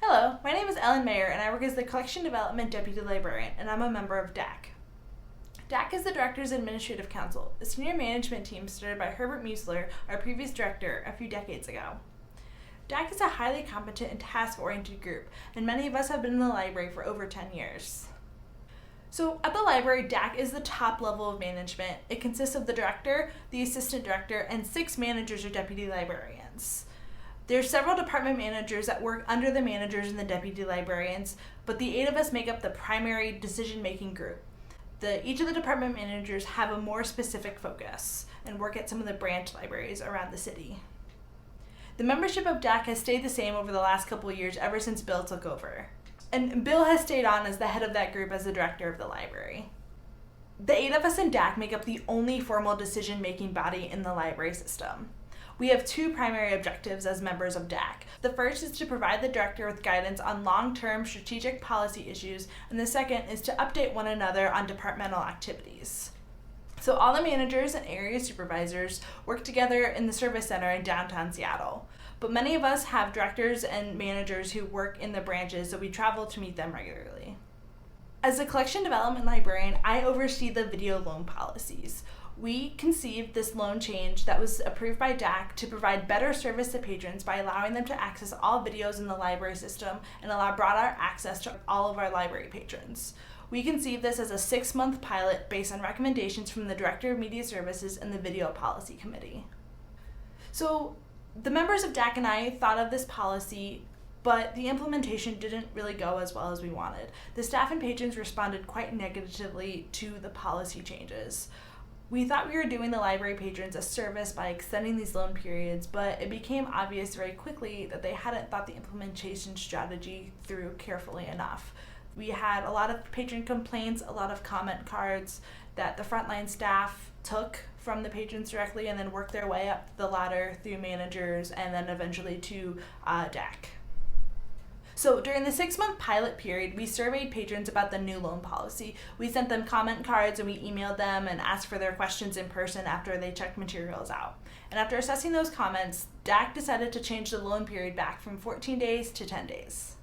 Hello, my name is Ellen Mayer and I work as the Collection Development Deputy Librarian and I'm a member of DAC. DAC is the Director's Administrative Council, a senior management team started by Herbert Muesler, our previous director, a few decades ago. DAC is a highly competent and task-oriented group, and many of us have been in the library for over 10 years. So at the library, DAC is the top level of management. It consists of the director, the assistant director, and 6 managers or deputy librarians. There are several department managers that work under the managers and the deputy librarians, but the 8 of us make up the primary decision-making group. Each of the department managers have a more specific focus and work at some of the branch libraries around the city. The membership of DAC has stayed the same over the last couple of years ever since Bill took over. And Bill has stayed on as the head of that group as the director of the library. The 8 of us in DAC make up the only formal decision-making body in the library system. We have 2 primary objectives as members of DAC. The first is to provide the director with guidance on long-term strategic policy issues, and the second is to update one another on departmental activities. So all the managers and area supervisors work together in the service center in downtown Seattle. But many of us have directors and managers who work in the branches, so we travel to meet them regularly. As a collection development librarian, I oversee the video loan policies. We conceived this loan change that was approved by DAC to provide better service to patrons by allowing them to access all videos in the library system and allow broader access to all of our library patrons. We conceived this as a 6-month pilot based on recommendations from the Director of Media Services and the Video Policy Committee. So the members of DAC and I thought of this policy, but the implementation didn't really go as well as we wanted. The staff and patrons responded quite negatively to the policy changes. We thought we were doing the library patrons a service by extending these loan periods, but it became obvious very quickly that they hadn't thought the implementation strategy through carefully enough. We had a lot of patron complaints, a lot of comment cards that the frontline staff took from the patrons directly and then worked their way up the ladder through managers and then eventually to DAC. So during the 6-month pilot period, we surveyed patrons about the new loan policy. We sent them comment cards and we emailed them and asked for their questions in person after they checked materials out. And after assessing those comments, DAC decided to change the loan period back from 14 days to 10 days.